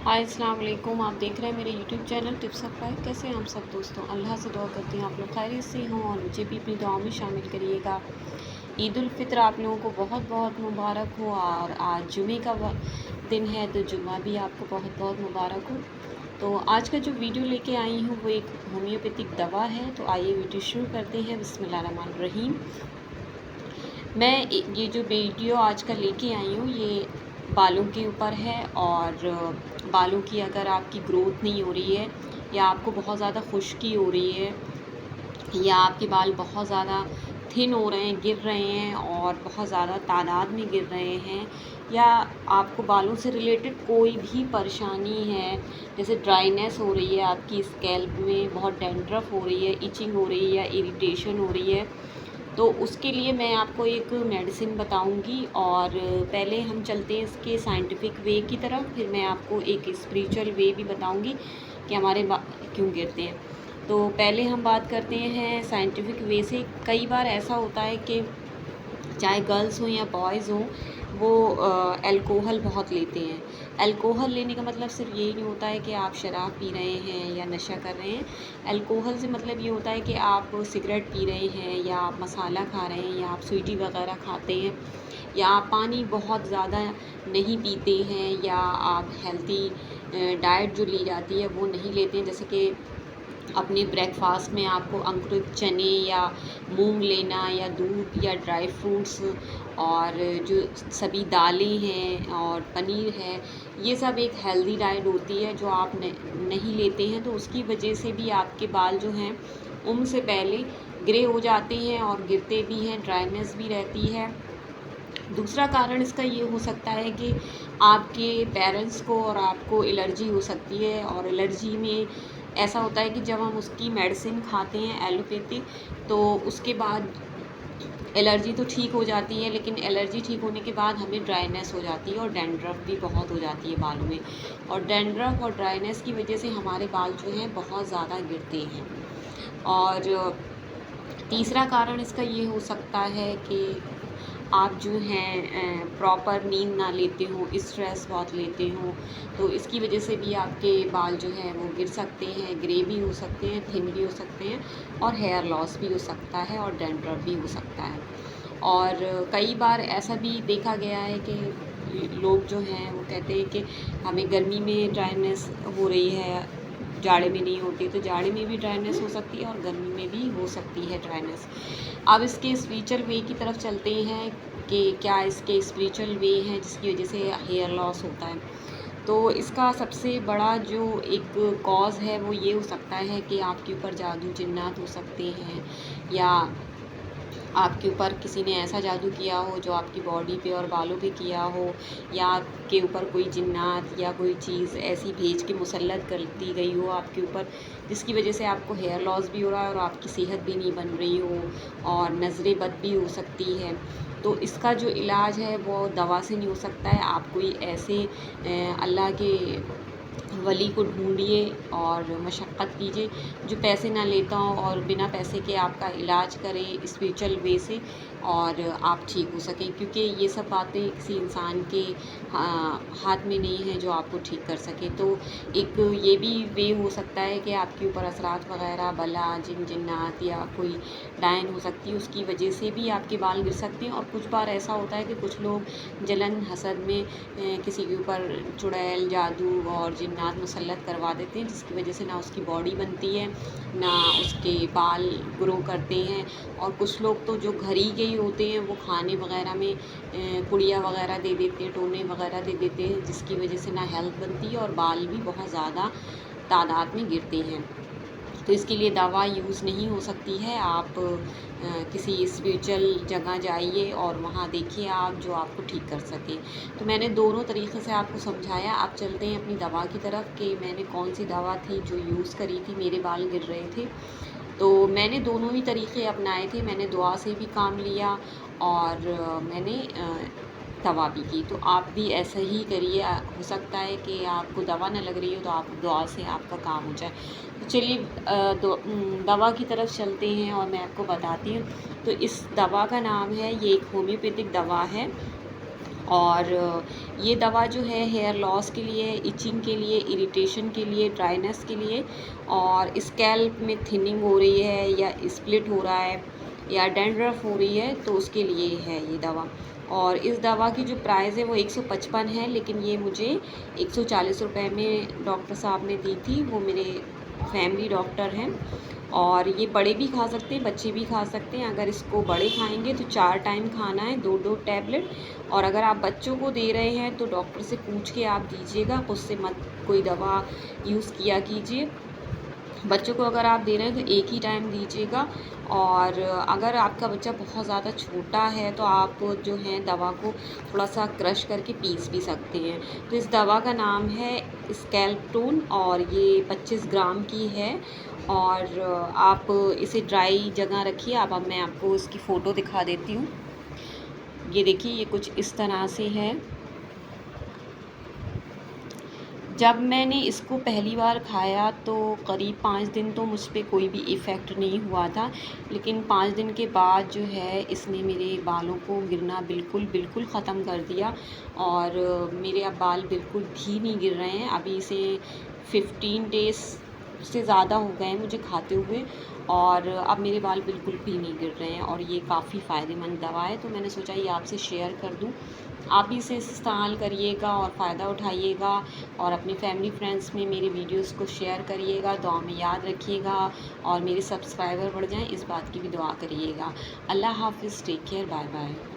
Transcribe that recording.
हाय अस्सलाम वालेकुम। आप देख रहे हैं मेरे YouTube channel tips of life. कैसे हैं हम सब दोस्तों? अल्लाह से दुआ करती हूँ आप लोग खैरियत से हों और मुझे भी अपनी दुआओं में शामिल करिएगा। ईद उल फित्र आप लोगों को बहुत बहुत मुबारक हो और आज जुमे का दिन है, तो जुमा भी आपको बहुत बहुत मुबारक हो। तो आज का जो वीडियो लेके आई हूँ वो एक होम्योपैथिक दवा है। तो आइए वीडियो शुरू करते हैं। बिस्मिल्लाहिर्रहमानिर्रहीम। मैं ये जो वीडियो आज का लेके आई हूँ ये बालों के ऊपर है। और बालों की अगर आपकी ग्रोथ नहीं हो रही है या आपको बहुत ज़्यादा खुश्की हो रही है या आपके बाल बहुत ज़्यादा थिन हो रहे हैं, गिर रहे हैं और बहुत ज़्यादा तादाद में गिर रहे हैं, या आपको बालों से रिलेटेड कोई भी परेशानी है, जैसे ड्राइनेस हो रही है, आपकी स्कैल्प में बहुत डैंड्रफ हो रही है, इचिंग हो रही है या इरिटेशन हो रही है, तो उसके लिए मैं आपको एक मेडिसिन बताऊंगी। और पहले हम चलते हैं इसके साइंटिफिक वे की तरफ, फिर मैं आपको एक स्पिरिचुअल वे भी बताऊंगी कि हमारे बाल क्यों गिरते हैं। तो पहले हम बात करते हैं साइंटिफिक वे से। कई बार ऐसा होता है कि चाहे गर्ल्स हों या बॉयज़ हों, वो अल्कोहल बहुत लेते हैं। अल्कोहल लेने का मतलब सिर्फ यही नहीं होता है कि आप शराब पी रहे हैं या नशा कर रहे हैं। अल्कोहल से मतलब ये होता है कि आप सिगरेट पी रहे हैं या आप मसाला खा रहे हैं या आप स्वीटी वगैरह खाते हैं या आप पानी बहुत ज़्यादा नहीं पीते हैं या आप हेल्थी डाइट जो ली जाती है वो नहीं लेते हैं। जैसे कि अपने ब्रेकफास्ट में आपको अंकुरित चने या मूंग लेना या दूध या ड्राई फ्रूट्स और जो सभी दालें हैं और पनीर है, ये सब एक हेल्दी डाइट होती है जो आप नहीं लेते हैं। तो उसकी वजह से भी आपके बाल जो हैं उम्र से पहले ग्रे हो जाते हैं और गिरते भी हैं, ड्राइनेस भी रहती है। दूसरा कारण इसका ये हो सकता है कि आपके पेरेंट्स को और आपको एलर्जी हो सकती है। और एलर्जी में ऐसा होता है कि जब हम उसकी मेडिसिन खाते हैं एलोपैथिक, तो उसके बाद एलर्जी तो ठीक हो जाती है, लेकिन एलर्जी ठीक होने के बाद हमें ड्राइनेस हो जाती है और डैंड्रफ भी बहुत हो जाती है बालों में। और डैंड्रफ और ड्राइनेस की वजह से हमारे बाल जो हैं बहुत ज़्यादा गिरते हैं। और तीसरा कारण इसका ये हो सकता है कि आप जो हैं प्रॉपर नींद ना लेते हो, स्ट्रेस बहुत लेते हो, तो इसकी वजह से भी आपके बाल जो हैं वो गिर सकते हैं, ग्रे भी हो सकते हैं, थिन भी हो सकते हैं और हेयर लॉस भी हो सकता है और डैंड्रफ भी हो सकता है। और कई बार ऐसा भी देखा गया है कि लोग जो हैं वो कहते हैं कि हमें गर्मी में ड्राइनेस हो रही है, जाड़े में नहीं होती। तो जाड़े में भी ड्राइनेस हो सकती है और गर्मी में भी हो सकती है ड्राइनेस। अब इसके स्पिरिचुअल वे की तरफ चलते हैं कि क्या इसके स्पिरिचुअल वे हैं जिसकी वजह से हेयर लॉस होता है। तो इसका सबसे बड़ा जो एक कॉज़ है वो ये हो सकता है कि आपके ऊपर जादू जिन्नात हो सकते हैं, या आपके ऊपर किसी ने ऐसा जादू किया हो जो आपकी बॉडी पे और बालों पे किया हो, या आपके ऊपर कोई जिन्नात या कोई चीज़ ऐसी भेज के मुसल्लत कर दी गई हो आपके ऊपर, जिसकी वजह से आपको हेयर लॉस भी हो रहा है और आपकी सेहत भी नहीं बन रही हो और नज़रें बद भी हो सकती है। तो इसका जो इलाज है वो दवा से नहीं हो सकता है। आप कोई ऐसे अल्लाह के वली को ढूंढिए और मशक्क़त कीजिए जो पैसे ना लेता हो और बिना पैसे के आपका इलाज करे स्पिरिचुअल वे से, और आप ठीक हो सकें। क्योंकि ये सब बातें किसी इंसान के हाथ में नहीं है जो आपको ठीक कर सके। तो एक ये भी वे हो सकता है कि आपके ऊपर असरात वगैरह, बला, जिन्नात या कोई डायन हो सकती है, उसकी वजह से भी आपके बाल गिर सकते हैं। और कुछ बार ऐसा होता है कि कुछ लोग जलन हसद में किसी के ऊपर चुड़ैल, जादू और जिन्नात मुसल्लत करवा देते हैं, जिसकी वजह से ना उसकी बॉडी बनती है, ना उसके बाल ग्रो करते हैं। और कुछ लोग तो जो घर ही के ही होते हैं वो खाने वगैरह में पुड़िया वगैरह दे देते हैं, टोने वगैरह दे देते हैं, जिसकी वजह से ना हेल्थ बनती है और बाल भी बहुत ज़्यादा तादाद में गिरते हैं। तो इसके लिए दवा यूज़ नहीं हो सकती है। आप किसी स्पिरिचुअल जगह जाइए और वहाँ देखिए आप जो आपको ठीक कर सके। तो मैंने दोनों तरीक़े से आपको समझाया। आप चलते हैं अपनी दवा की तरफ कि मैंने कौन सी दवा थी जो यूज़ करी थी, मेरे बाल गिर रहे थे। तो मैंने दोनों ही तरीक़े अपनाए थे। मैंने दुआ से भी काम लिया और मैंने दवा भी की। तो आप भी ऐसा ही करिए। हो सकता है कि आपको दवा ना लग रही हो तो आप दुआ से आपका काम हो जाए। तो चलिए दवा की तरफ चलते हैं और मैं आपको बताती हूँ। तो इस दवा का नाम है, ये एक होम्योपैथिक दवा है और ये दवा जो है हेयर लॉस के लिए, इचिंग के लिए, इरिटेशन के लिए, ड्राइनेस के लिए, और स्कैल्प में थिनिंग हो रही है या स्प्लिट हो रहा है या डैंड्रफ हो रही है तो उसके लिए है ये दवा। और इस दवा की जो प्राइस है वो 155 है, लेकिन ये मुझे 140 रुपये में डॉक्टर साहब ने दी थी। वो मेरे फैमिली डॉक्टर हैं, और ये बड़े भी खा सकते हैं, बच्चे भी खा सकते हैं। अगर इसको बड़े खाएंगे तो 4 टाइम खाना है, 2-2 टैबलेट। और अगर आप बच्चों को दे रहे हैं तो डॉक्टर से पूछ के आप दीजिएगा, खुद से मत कोई दवा यूज़ किया कीजिए। बच्चों को अगर आप दे रहे हैं तो एक ही टाइम दीजिएगा। और अगर आपका बच्चा बहुत ज़्यादा छोटा है तो आप जो है दवा को थोड़ा सा क्रश करके पीस भी सकते हैं। तो इस दवा का नाम है स्कैल्पटोन, और ये 25 ग्राम की है। और आप इसे ड्राई जगह रखिए। अब मैं आपको इसकी फ़ोटो दिखा देती हूँ। ये देखिए, ये कुछ इस तरह से है। जब मैंने इसको पहली बार खाया तो करीब 5 दिन तो मुझ पे कोई भी इफ़ेक्ट नहीं हुआ था, लेकिन 5 दिन के बाद जो है इसने मेरे बालों को गिरना बिल्कुल ख़त्म कर दिया। और मेरे अब बाल बिल्कुल भी नहीं गिर रहे हैं। अभी इसे 15 डेज़ से ज़्यादा हो गए हैं मुझे खाते हुए, और अब मेरे बाल बिल्कुल भी नहीं गिर रहे हैं। और ये काफ़ी फ़ायदेमंद दवा है, तो मैंने सोचा ये आपसे शेयर कर दूँ। आप भी इसे इस्तेमाल करिएगा और फ़ायदा उठाइएगा, और अपने फैमिली फ्रेंड्स में मेरे वीडियोस को शेयर करिएगा। दुआ में याद रखिएगा, और मेरे सब्सक्राइबर बढ़ जाएं इस बात की भी दुआ करिएगा। अल्लाह हाफ़िज़, टेक केयर, बाय बाय।